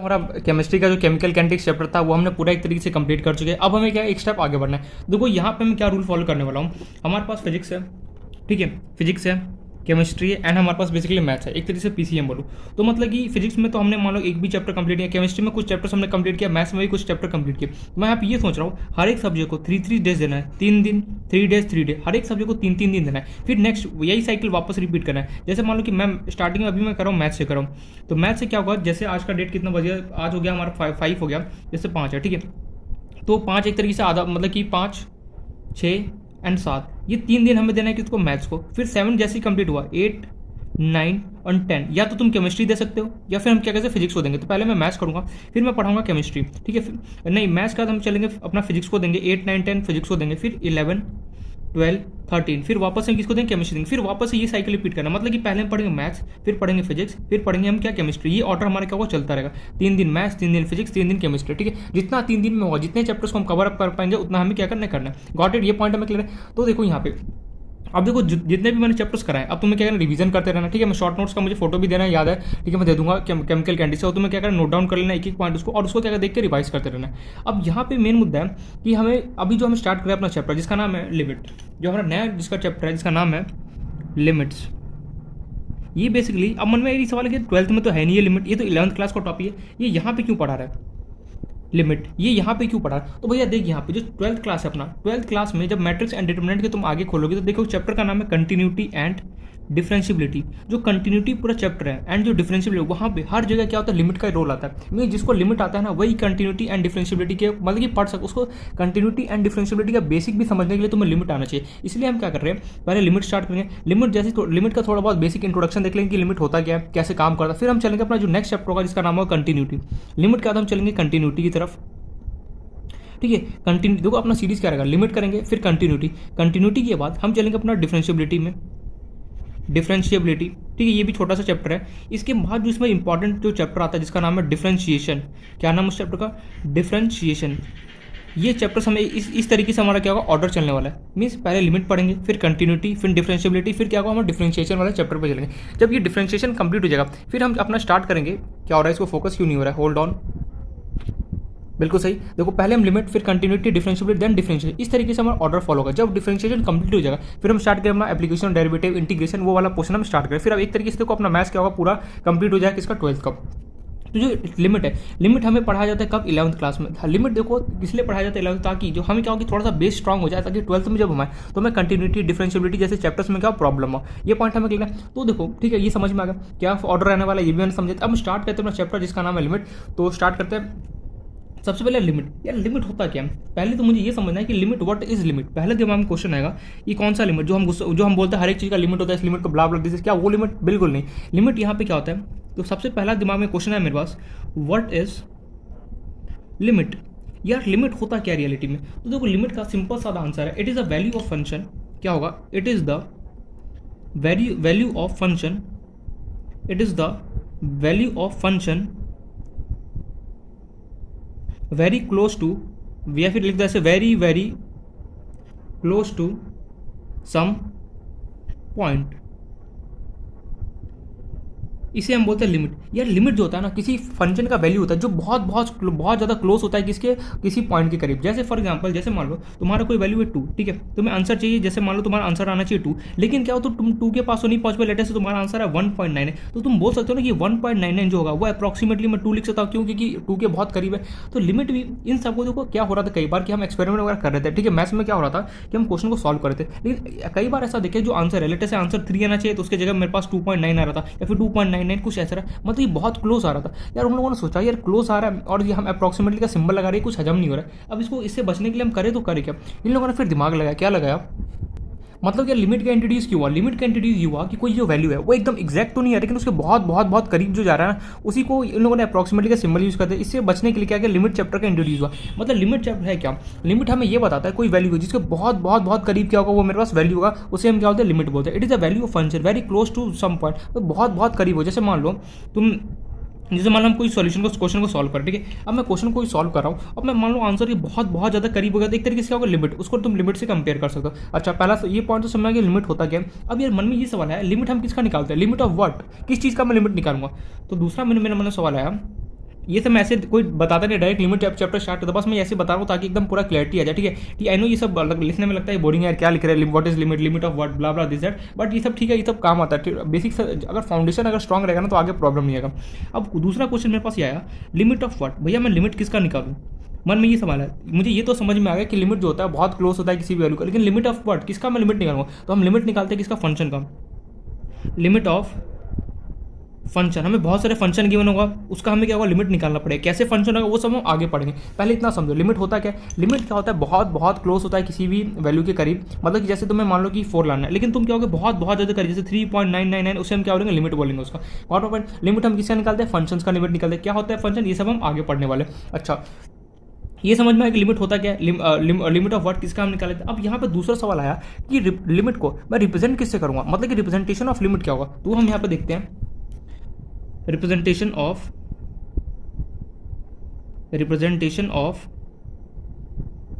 हमारा केमिस्ट्री का जो केमिकल काइनेटिक्स चैप्टर था वो हमने पूरा एक तरीके से कंप्लीट कर चुके हैं। अब हमें क्या एक स्टेप आगे बढ़ना है। देखो यहाँ पे मैं क्या रूल फॉलो करने वाला हूँ। हमारे पास फिजिक्स है, ठीक है, फिजिक्स है, केमिस्ट्री है एंड हमारे पास बेसिकली मैथ्स है, एक तरीके से पीसीएम बोलूँ तो। मतलब कि फिजिक्स में तो हमने मान लो एक भी चैप्टर कंप्लीट किया, केमिस्ट्री में कुछ चैप्टर्स हमने कंप्लीट किया, मैथ्स में भी कुछ चैप्टर कंप्लीट किए। मैं यहाँ पे ये सोच रहा हूँ हर एक सब्जेक्ट को 3 डेज देना है, 3 दिन, 3 डेज 3 डे, हर एक सब्जेक्ट को 3 दिन देना है। फिर नेक्स्ट यही साइकिल वापस रिपीट करना है। जैसे मान लो कि मैं स्टार्टिंग में अभी मैं कर रहा हूँ मैथ्स से कर रहा हूँ, तो मैथ्स से क्या होगा, जैसे आज का डेट कितना बजे, आज हो गया हमारा 5 हो गया, जैसे 5 है, ठीक है, तो 5 एक तरीके से आधा, मतलब कि 5, 6 एंड 7, ये 3 दिन हमें देना है किसको, मैथ्स को। फिर 7 जैसे ही कंप्लीट हुआ, 8, 9 और 10, या तो तुम केमिस्ट्री दे सकते हो या फिर हम क्या कहते हैं फिजिक्स को देंगे। तो पहले मैं मैथ्स करूंगा, फिर मैं पढ़ाऊंगा केमिस्ट्री, ठीक है, नहीं मैथ्स के बाद हम चलेंगे अपना फिजिक्स को देंगे, 8, 9, 10 फिजिक्स को देंगे, फिर 11, 12, 13, फिर वापस हम किसको देंगे, केमिस्ट्री देंगे। फिर वापस से ये साइकिल रिपीट करना, मतलब कि पहले हम पढ़ेंगे मैथ्स, फिर पढ़ेंगे फिजिक्स, फिर पढ़ेंगे हम क्या, केमिस्ट्री। ये ऑर्डर हमारा क्या होगा, चलता रहेगा। 3 दिन मैथ्स, 3 दिन फिजिक्स, 3 दिन केमिस्ट्री, ठीक है। जितना 3 दिन में होगा, जितने चैप्टर्स को हम कवर अप कर पाएंगे उतना हमें क्या करना है। गॉट इट, ये पॉइंट हमें क्लियर है। तो देखो यहाँ पे अब देखो जितने भी मैंने चैप्टर्स कराए, अब तुम्हें क्या करना, रिवीजन करते रहना, ठीक है। मैं शॉर्ट नोट्स का मुझे फोटो भी देना है, याद है, ठीक है, मैं दे दूंगा केमिकल कैंडी से, और तुम्हें क्या करना, नोट डाउन कर लेना एक एक पॉइंट उसको, और उसको क्या देख के रिवाइज करते रहना है। अब यहाँ पे मेन मुद्दा है कि हमें अभी जो हम स्टार्ट करें अपना चैप्टर जिसका नाम है लिमिट, जो हमारा नया जिसका चैप्टर है जिसका नाम है लिमिट्स। ये बेसिकली अब मन में यही सवाल है कि 12th में तो है नहीं ये लिमिट, ये तो 11th क्लास का टॉपिक है, ये यहाँ पे क्यों पढ़ा रहा है लिमिट, ये यहाँ पे क्यों पढ़ा। तो भैया देख यहाँ पे जो 12th क्लास है अपना, 12th क्लास में जब मैट्रिक्स एंड डिटरमिनेंट के तुम आगे खोलोगे तो देखो चैप्टर का नाम है कंटिन्यूटी एंड डिफरेंशियबिलिटी। जो कंटिन्यूटी पूरा चैप्टर है एंड जो डिफरेंशियबिलिटी, वहाँ पे हर जगह क्या होता है, लिमिट का रोल आता है। मीन जिसको लिमिट आता है ना वही कंटिन्यूटी एंड डिफरेंशियबिलिटी के मतलब कि पढ़ सकते, उसको कंटिन्यूटी एंड डिफरेंशियबिलिटी का बेसिक भी समझने के लिए तुम्हें लिमिट आना चाहिए। इसलिए हम क्या कर रहे हैं, पहले लिमिट स्टार्ट करेंगे। लिमिट जैसे लिमिट का थोड़ा बहुत बेसिक इंट्रोडक्शन देख लेंगे कि लिमिट होता क्या है, कैसे काम करता है। फिर हम चलेंगे अपना जो नेक्स्ट चैप्टर होगा जिसका नाम होगा कंटिन्यूटी। लिमिट के बाद हम चलेंगे कंटिन्यूटी की तरफ, ठीक है। कंटिन्यू देखो अपना सीरीज क्या रहेगा, लिमिट करेंगे फिर कंटिन्यूटी, कंटिन्यूटी के बाद हम चलेंगे अपना डिफरेंशियबिलिटी में, डिफरेंशियबिलिटी, ठीक है, ये भी छोटा सा चैप्टर है। इसके बाद जो इसमें इंपॉर्टेंट जो चैप्टर आता है जिसका नाम है डिफरेंशिएशन। क्या नाम है उस चैप्टर का, डिफरेंशिएशन। ये चैप्टर्स हमें इस तरीके से हमारा क्या होगा, ऑर्डर चलने वाला है। मीन्स पहले लिमिट पढ़ेंगे, फिर कंटिन्यूटी, फिर डिफरेंशियबिलिटी, फिर क्या होगा, हम डिफरेंशिएशन वाले चैप्टर पर चलेंगे। जब ये डिफरेंशिएशन कंप्लीट हो जाएगा फिर हम अपना स्टार्ट करेंगे। क्या हो रहा है, इसको फोकस क्यों नहीं हो रहा है, होल्ड ऑन, बिल्कुल सही। देखो पहले हम लिमिट, फिर कंटिन्यूटी, डिफरेंशियबिलिटी, देन डिफरेंशिएशन, इस तरीके से हमारा ऑर्डर फॉलो होगा। जब डिफरेंशिएशन कंप्लीट हो जाएगा फिर हम स्टार्ट करें अपना एप्लीकेशन, डेरिवेटिव, इंटीग्रेशन, वो वाला पोर्शन हम स्टार्ट करें। फिर अब एक तरीके से देखो अपना मैथ्स क्या होगा, पूरा कंप्लीट हो जाएगा किसका, 12th का। तो जो लिमिट है, लिमिट हमें पढ़ाया जाता है कब, 11th क्लास में। लिमिट देखो इसलिए पढ़ाया जाता है 11th, ताकि जो हमें क्या होगी थोड़ा सा बेस स्ट्रॉन्ग हो जाए, ताकि 12th में जब हमें तो हमें कंटिन्यूटी, डिफरेंशियबिलिटी जैसे चैप्टर्स में क्या प्रॉब्लम हो, ये पॉइंट हमें क्लियर है। तो देखो ठीक है, ये समझ में आ गया क्या ऑर्डर रहने वाला, ये भी मैंने समझा। अब हम स्टार्ट करते हैं अपना चैप्टर जिसका नाम है लिमिट। तो स्टार्ट करते हैं सबसे पहले लिमिट। यार लिमिट होता क्या है, पहले तो मुझे ये समझना है कि लिमिट, व्हाट इज लिमिट। पहले दिमाग में क्वेश्चन आएगा ये कौन सा लिमिट, जो हम बोलते हैं हर एक चीज़ का लिमिट होता है, इस लिमिट को ब्ला ब्ला दिस, क्या वो लिमिट, बिल्कुल नहीं। लिमिट यहाँ पे क्या होता है, तो सबसे पहला दिमाग में क्वेश्चन है मेरे पास, व्हाट इज लिमिट। यार लिमिट होता क्या रियलिटी में, तो देखो लिमिट का सिंपल सा आंसर है, it is a value of function. क्या होगा, it is the value of function, it is the value of function very close to, या फिर लिख दो ऐसे, very very close to some point, इसे हम बोलते हैं लिमिट। यार लिमिट जो होता है ना, किसी फंक्शन का वैल्यू होता है जो बहुत बहुत बहुत ज़्यादा क्लोज होता है किसके, किसी पॉइंट के करीब। जैसे फॉर एग्जांपल, जैसे मान लो तुम्हारा कोई वैल्यू है 2, ठीक है, तुम्हें आंसर चाहिए, जैसे मान लो तुम्हारा आंसर आना चाहिए 2, लेकिन क्या हो तो तुम 2 के पास तो नहीं पहुंच पाए, लेटर से तुम्हारा आंसर है 1.9 है, तो तुम बोल सकते हो ना कि 1.99 जो होगा वो अप्रॉक्सीमेटली मैं 2 लिख सकता हूँ, क्यों, क्योंकि 2 के बहुत करीब है। तो लिमिट भी इन सबको देखो क्या हो रहा था कई बार कि हम एक्सपेरिमेंट वगैरह कर रहे थे, ठीक है, मैथ्स में क्या हो रहा था कि हम क्वेश्चन को सॉल्व कर रहे थे, लेकिन कई बार ऐसा देखे जो आंसर है, लेटर से आंसर 3 आना चाहिए तो उसकी जगह मेरे पास 2.9 आ रहा था, या फिर 2.99 कुछ ऐसा रहा, मतलब ये बहुत क्लोज आ रहा था। यार उन लोगों ने सोचा यार क्लोज आ रहा है और ये हम अप्रॉक्सीमेटली का सिंबल लगा रहे हैं, कुछ हजम नहीं हो रहा है। अब इसको इससे बचने के लिए हम करें तो करें क्या, इन लोगों ने फिर दिमाग लगाया, क्या लगाया, मतलब क्या लिमिट का इंट्रोड्यूस क्यों हुआ, लिमिट का इंट्रोड्यूस ये हुआ कि कोई जो वैल्यू है वो एकदम एग्जैक्ट तो नहीं है, लेकिन उसके बहुत बहुत बहुत करीब जो जा रहा है ना, उसी को इन लोगों ने अप्रॉक्सीमेटली का सिंबल यूज करते हैं। इससे बचने के लिए क्या लिमिट चैप्टर का इंट्रोड्यूस हुआ। मतलब लिमिट चैप्टर है क्या, लिमिट हमें ये बताता है कोई वैल्यू है जिसके बहुत बहुत बहुत करीब क्या होगा, वो मेरे पास वैल्यू होगा, उसे हम क्या बोलते हैं, लिमिट बोलते हैं। It is a value of function very close to some point, तो बहुत बहुत करीब हो। जैसे मान लो तुम, जैसे मान लो हम कोई सॉल्यूशन को, क्वेश्चन को सॉल्व कर, ठीक है, अब मैं क्वेश्चन को सॉल्व कर रहा हूँ, अब मैं मान लो आंसर ये बहुत बहुत ज़्यादा करीब हो गया, तो एक तरीके से क्या होगा, लिमिट, उसको तुम लिमिट से कंपेयर कर सकते हो। अच्छा पहला ये पॉइंट तो समझ गया लिमिट होता क्या है। अब यार मन में ये सवाल है, लिमिट हम किसका निकालते हैं, लिमिट ऑफ व्हाट, किस चीज़ का मैं लिमिट निकालूंगा। तो दूसरा मेरे मन में सवाल आया ये सब मैं ऐसे कोई बताता नहीं, डायरेक्ट लिमिट चैप्टर स्टार्ट करता, बस मैं ऐसे बता रहा हूँ ताकि एकदम पूरा क्लैरिटी आ जाए, ठीक है। ठीक, आई नो ये सब लिखने में लगता है बोरिंग है यार, क्या लिख रहे हैं, what is limit, limit of what, blah blah this that, but ये सब ठीक है, ये सब काम आता है। बेसिक अगर फाउंडेशन अगर स्ट्रॉन्ग रहेगा ना तो आगे प्रॉब्लम नहीं आएगा। अब दूसरा क्वेश्चन मेरे पास ये आया, लिमिट ऑफ व्हाट, भैया मैं लिमिट किसका निकालूँ। मन में ये सवाल है, मुझे ये तो समझ में आ गया कि लिमिट जो होता है बहुत क्लोज होता है किसी भी वैल्यू का, लेकिन लिमिट ऑफ व्हाट, किसका मैं लिमिट निकालूंगा। तो हम लिमिट निकालते हैं किसका, फंक्शन का, लिमिट ऑफ फंक्शन। हमें बहुत सारे फंक्शन गिवन होगा, उसका हमें क्या होगा, लिमिट निकालना पड़ेगा। कैसे फंक्शन होगा वो सब हम आगे पढ़ेंगे, पहले इतना समझो लिमिट होता क्या है। लिमिट क्या होता है, बहुत बहुत क्लोज होता है किसी भी वैल्यू के करीब, मतलब कि जैसे तुम्हें मान लो कि 4 लाना है, लेकिन तुम क्या होगे बहुत बहुत ज़्यादा करीब, जैसे 3.999, उससे हम क्या बोलेंगे, लिमिट बोलेंगे उसका। और पॉइंट लिमिट हम किसका निकालते हैं, फंक्शन का लिमिट निकालते हैं। क्या होता है फंक्शन, ये सब हम आगे पढ़ने वाले। अच्छा, ये समझ में आया कि लिमिट होता क्या है, लिमिट ऑफ व्हाट किसका हम निकाले थे। अब यहाँ पे दूसरा सवाल आया कि लिमिट को मैं रिप्रेजेंट किससे करूँगा, मतलब कि रिप्रेजेंटेशन ऑफ लिमिट क्या होगा। तो हम यहाँ पे देखते हैं रिप्रेजेंटेशन ऑफ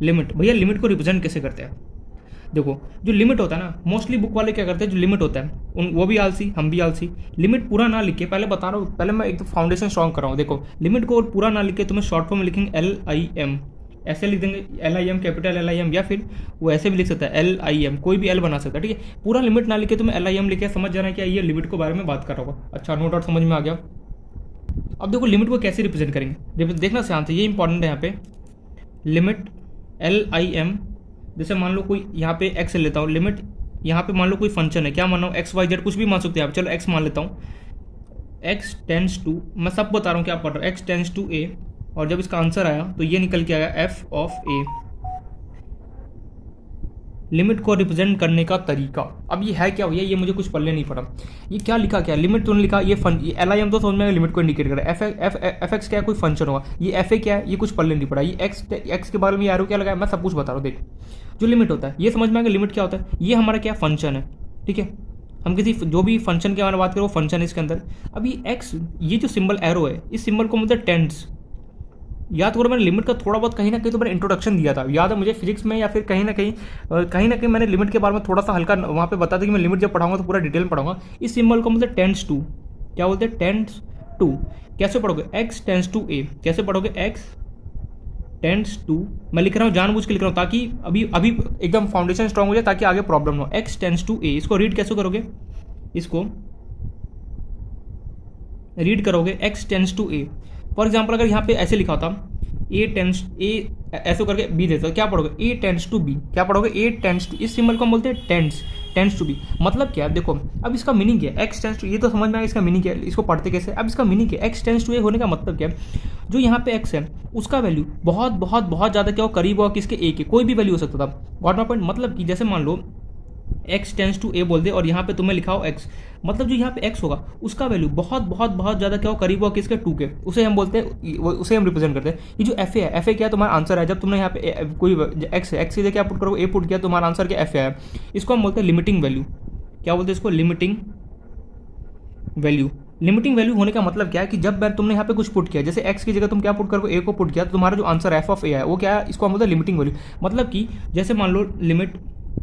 लिमिट। भैया लिमिट को रिप्रेजेंट कैसे करते हैं, देखो जो लिमिट होता है ना, मोस्टली बुक वाले क्या करते हैं, जो लिमिट होता है वो भी आलसी, हम भी आलसी। लिमिट पूरा ना लिख के, पहले बता रहा हूँ, पहले मैं एक तो फाउंडेशन स्ट्रॉन्ग कर रहा हूँ। देखो लिमिट को पूरा ना लिख के तुम्हें शॉर्ट फॉर्म में लिखेंगे LIM, ऐसे लिख देंगे LIM, कैपिटल LIM, या फिर वो ऐसे भी लिख सकता है LIM, कोई भी L बना सकता है, ठीक है। पूरा लिमिट ना लिखे तुम्हें LIM लिखे, समझ जाना है क्या ये लिमिट के बारे में बात कर रहा होगा। अच्छा, नो डाउट समझ में आ गया। अब देखो लिमिट को कैसे रिप्रेजेंट करेंगे, देखना ध्यान से, ये इंपॉर्टेंट है यहाँ पे। लिमिट LIM, जैसे मान लो कोई यहाँ पे x लेता हूँ, लिमिट यहाँ पे मान लो कोई फंक्शन है, क्या मान लो XYZ, कुछ भी मान सकते हैं आप, चलो x मान लेता हूँ। x टेंड्स टू, मैं सब बता रहा हूँ क्या पढ़ रहा हूँ, x टेंड्स टू a, और जब इसका आंसर आया तो ये निकल के आया f ऑफ a। लिमिट को रिप्रेजेंट करने का तरीका, अब ये है क्या भैया, ये मुझे कुछ पल्ले नहीं पड़ा, ये क्या लिखा, क्या लिमिट तो नहीं लिखा, ये LIM तो समझ में लिमिट को इंडिकेट कर रहा है। एफ एक्स क्या है, कोई फंक्शन होगा, ये FA क्या है, ये कुछ पल्ले नहीं पड़ा, ये एक्स के बारे में एरो क्या लगाया, मैं सब कुछ बता रहा हूँ। देख जो लिमिट होता है ये समझ में आएगा, लिमिट क्या होता है, ये हमारा क्या फंक्शन है, ठीक है। हम किसी जो भी फंक्शन के बारे में बात करें वो फंक्शन है इसके अंदर। अब ये एक्स, ये जो सिंबल एरो है, इस सिंबल को मतलब टेंड्स, याद करो मैंने लिमिट का थोड़ा बहुत कहीं ना कहीं तो मैंने इंट्रोडक्शन दिया था, याद है मुझे फिजिक्स में, या फिर कहीं ना कहीं मैंने लिमिट के बारे में थोड़ा सा हल्का वहाँ पे बता था कि मैं लिमिट जब पढ़ाऊंगा तो पूरा डिटेल में पढ़ाऊंगा। इस सिंबल को मतलब टेंड्स टू, क्या बोलते हैं, टेंड्स टू। कैसे पढ़ोगे, x टेंड्स टू a, कैसे पढ़ोगे, x टेंड्स टू, मैं लिख रहा हूँ जानबूझ के लिख रहा हूँ ताकि अभी एकदम फाउंडेशन स्ट्रॉन्ग हो जाए, ताकि आगे प्रॉब्लम हो। x टेंड्स टू a, इसको रीड कैसे करोगे, इसको रीड करोगे x tends to a। For example अगर यहाँ पे ऐसे लिखा होता a टेंड्स a, ऐसे करके b देते हो, क्या पढ़ोगे, a टेंड्स टू b, क्या पढ़ोगे, a टेंड्स टू, इस सिंबल को हम बोलते हैं टेंड्स टू b। मतलब क्या है, देखो अब इसका मीनिंग क्या है, x टेंड्स टू, ये तो समझ में आया इसका मीनिंग क्या है, इसको पढ़ते कैसे। अब इसका मीनिंग क्या है, x टेंड्स टू a होने का मतलब क्या है, जो यहाँ पे x है उसका वैल्यू बहुत बहुत बहुत ज़्यादा क्या हो, करीब हो किसके, a के, कोई भी वैल्यू हो सकता था। व्हाट माय पॉइंट, मतलब कि जैसे मान लो x टेंड्स टू a बोल दे और यहाँ पे तुम्हें लिखा हो x, मतलब जो यहाँ पे x होगा उसका वैल्यू बहुत बहुत बहुत ज़्यादा क्या हो, करीब हो किसके, 2 के, उसे हम बोलते हैं, उसे हम रिप्रेजेंट करते हैं। ये जो FA है, FA क्या है, तुम्हारा आंसर है। जब तुमने यहाँ पे कोई x है, x की जगह क्या पुट करो, a पुट किया, तुम्हारा आंसर क्या, FA है। इसको हम बोलते हैं लिमिटिंग वैल्यू, क्या बोलते हैं इसको, लिमिटिंग वैल्यू। लिमिटिंग वैल्यू होने का मतलब क्या है कि जब तुमने यहाँ पे कुछ पुट किया, जैसे x की जगह तुम क्या पुट करो, a को पुट किया, तो तुम्हारा जो आंसर f ऑफ a है वो क्या है, इसको हम बोलते हैं लिमिटिंग वैल्यू। मतलब कि जैसे मान लो लिमिट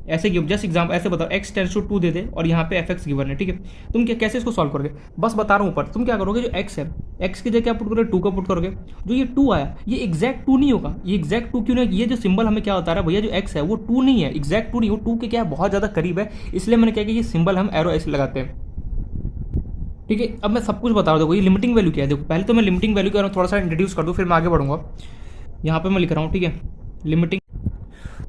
ऐसे गिव, जस्ट एग्जाम्पल ऐसे बताओ, x टेंड्स टू 2 दे दे और यहाँ पे fx गिवन है, ठीक है। तुम क्या कैसे इसको सॉल्व करोगे, बस बता रहा हूँ ऊपर, तुम क्या करोगे, जो x है, x की जगह क्या पुट करोगे, 2 का पुट करोगे। जो ये 2 आया ये एग्जैक्ट 2 नहीं होगा, ये एग्जैक्ट 2 क्यों नहीं, ये जो सिंबल हमें क्या बता रहा है भैया, जो x है वो 2 नहीं है, एग्जैक्ट 2 नहीं, वो 2 के क्या है, बहुत ज़्यादा करीब है, इसलिए मैंने क्या किया, ये सिंबल हम एरो ऐसे लगाते हैं, ठीक है। अब मैं सब कुछ बता रहा हूँ, ये लिमिटिंग वैल्यू क्या है। देखो पहले तो मैं लिमिटिंग वैल्यू का थोड़ा सा इंट्रोड्यूस कर दूँ, फिर मैं आगे बढ़ूंगा। यहाँ पे मैं लिख रहा हूँ, ठीक है, लिमिटिंग।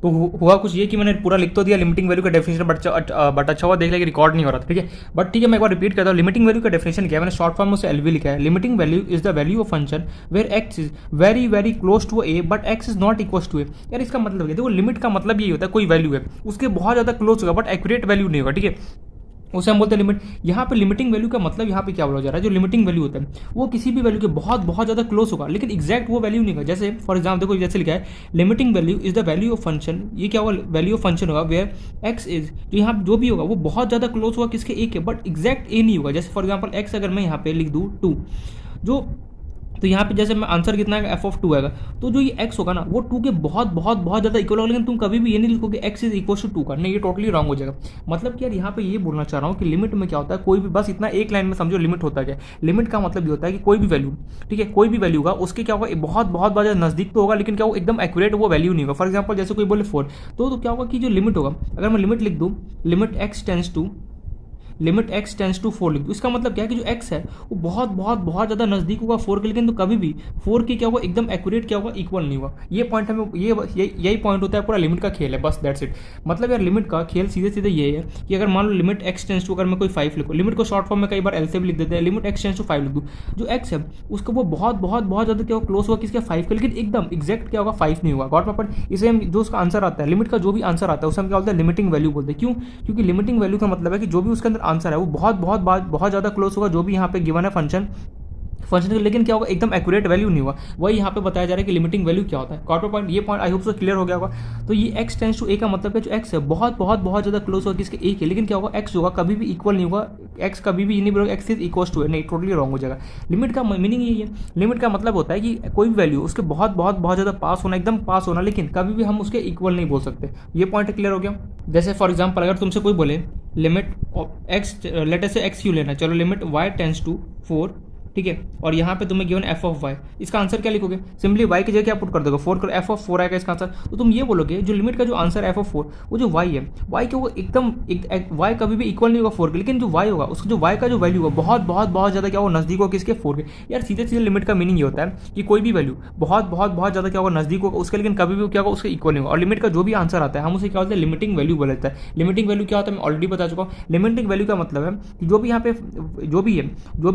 तो हुआ कुछ ये कि मैंने पूरा लिख तो दिया लिमिटिंग वैल्यू का डेफिनेशन, बट अच्छा हुआ देख लिया कि रिकॉर्ड नहीं हो रहा था, ठीक है। बट ठीक है, मैं एक बार रिपीट करता हूँ, लिमिटिंग वैल्यू का डेफिनेशन क्या है, मैंने शॉर्ट फॉर्म में उसे LV लिखा है। Limiting value is the value of function where x is very very close to a but x is not equal to a। यार इसका मतलब है, देखो लिमिट का मतलब यही होता है, कोई वैल्यू है उसके बहुत ज़्यादा क्लोज होगा बट एक्यूरेट वैल्यू नहीं होगा, ठीक है, उसे हम बोलते हैं लिमिट। यहाँ पे लिमिटिंग वैल्यू का मतलब यहाँ पे क्या बोला जा रहा है, जो लिमिटिंग वैल्यू होता है वो किसी भी वैल्यू के बहुत बहुत ज़्यादा क्लोज होगा, लेकिन एग्जैक्ट वो वैल्यू नहीं होगा। जैसे फॉर एग्जाम्पल देखो जैसे लिखा है, limiting value is the value of function, ये क्या होगा, वैल्यू ऑफ फंक्शन होगा वेयर एक्स इज, जो यहाँ जो भी होगा वो बहुत ज़्यादा क्लोज होगा किसके, ए के, बट एग्जैक्ट ए नहीं होगा। जैसे फॉर एग्जाम्पल एक्स अगर मैं यहाँ पे लिख दूँ 2, जो तो यहाँ पे जैसे मैं आंसर कितना है एफ ऑफ 2 आएगा, तो जो ये x होगा ना वो 2 के बहुत बहुत बहुत ज़्यादा इक्वल होगा, लेकिन तुम कभी भी ये नहीं लिखोगे x इज इक्वल टू 2 का, नहीं ये टोटली रॉन्ग हो जाएगा। मतलब कि यार यहाँ पे ये बोलना चाह रहा हूँ कि लिमिट में क्या होता है, कोई भी बस इतना एक लाइन में समझो लिमिट होता है। लिमिट का मतलब ये होता है कि कोई भी वैल्यू, ठीक है, कोई भी वैल्यू होगा उसके क्या होगा, बहुत बहुत ज़्यादा नज़दीक तो होगा, लेकिन क्या वो एकदम एक्यूरेट वो वैल्यू नहीं होगा। फॉर एग्जाम्पल जैसे कोई बोले 4, तो क्या होगा कि जो लिमिट होगा, अगर मैं लिमिट लिख दूँ लिमिट x टेंस टू 4 लिख दो, इसका मतलब क्या है कि जो x है वो बहुत बहुत बहुत ज़्यादा नज़दीक होगा 4 के, लेकिन तो कभी भी 4 की क्या होगा एकदम एक्यूरेट क्या होगा, इक्वल नहीं होगा। ये पॉइंट हमें यही पॉइंट होता है पूरा लिमिट का खेल है, बस दैट्स इट। मतलब यार लिमिट का खेल सीधे सीधे ये है कि अगर मान लो लिमिट x टेंस टू, अगर मैं कोई 5 लिखूँ, लिमिट को शॉर्ट फॉर्म में कई बार एल से भी लिख देते हैं, लिमिट x टेंस टू 5 लिख दूँ, जो x है उसका वो बहुत बहुत बहुत ज़्यादा क्या होगा क्लोज होगा किसके 5 के, लेकिन एकदम एग्जैक्ट क्या होगा 5 नहीं होगा। Got my point. इसे हम जो उसका आंसर आता है, लिमिट का जो भी आंसर आता है उसे हम क्या बोलते हैं, लिमिटिंग वैल्यू बोलते हैं। क्यों? क्योंकि लिमिटिंग वैल्यू का मतलब है कि जो भी उसके अंदर आंसर है वो बहुत ज़्यादा क्लोज होगा जो भी यहाँ पे गिवन है फंक्शन, लेकिन क्या होगा एकदम एक्यूरेट वैल्यू नहीं हुआ। वही यहाँ पे बताया जा रहा है कि लिमिटिंग वैल्यू क्या होता है। कॉर्टर पॉइंट, ये point I hope so clear हो गया होगा। तो ये x टेंस टू a का मतलब है जो x है बहुत बहुत बहुत ज़्यादा क्लोज होगा किसके a के, लेकिन क्या होगा x होगा कभी भी इक्वल नहीं होगा, x कभी भी ये नहीं बोलेगा x इज इक्वल टू है, नहीं टोटली रॉन्ग हो जाएगा। लिमिट का मीनिंग यही है, लिमिट का मतलब होता है कि कोई भी वैल्यू उसके बहुत बहुत बहुत ज़्यादा पास होना, एकदम पास होना, लेकिन कभी भी हम उसके इक्वल नहीं बोल सकते। ये पॉइंट क्लियर हो गया। जैसे फॉर एग्जाम्पल अगर तुमसे कोई बोले लिमिट x, लेटर से x क्यू लेना, चलो लिमिट y टेंस टू 4, ठीक है, और यहाँ पे तुम्हें गिवन एफ ऑफ वाई, इसका आंसर क्या लिखोगे, सिंपली वाई की जगह क्या पुट कर दोगे 4 करो, एफ ऑफ 4 आएगा इसका आंसर। तो तुम ये बोलोगे जो लिमिट का जो आंसर एफ ऑफ 4 वो जो वाई है, वाई के वो एकदम वाई कभी भी इक्वल नहीं होगा 4 के, लेकिन जो वाई होगा उसका जो वाई का जो वैल्यू होगा बहुत बहुत बहुत ज़्यादा क्या होगा नज़दीक होगा किसके 4 के। यार सीधे सीधे लिमिट का मीनिंग ये होता है कि कोई भी वैल्यू बहुत बहुत बहुत ज़्यादा क्या होगा नज़दीक होगा उसके, लेकिन कभी भी क्या होगा उसके इक्वल नहीं होगा। और लिमिट का जो भी आंसर आता है हम उसे क्या बोलते हैं, लिमिटिंग वैल्यू बोला जाता है। लिमिटिंग वैल्यू क्या होता है मैं ऑलरेडी बता चुका हूँ। लिमिटिंग वैल्यू का मतलब है कि जो भी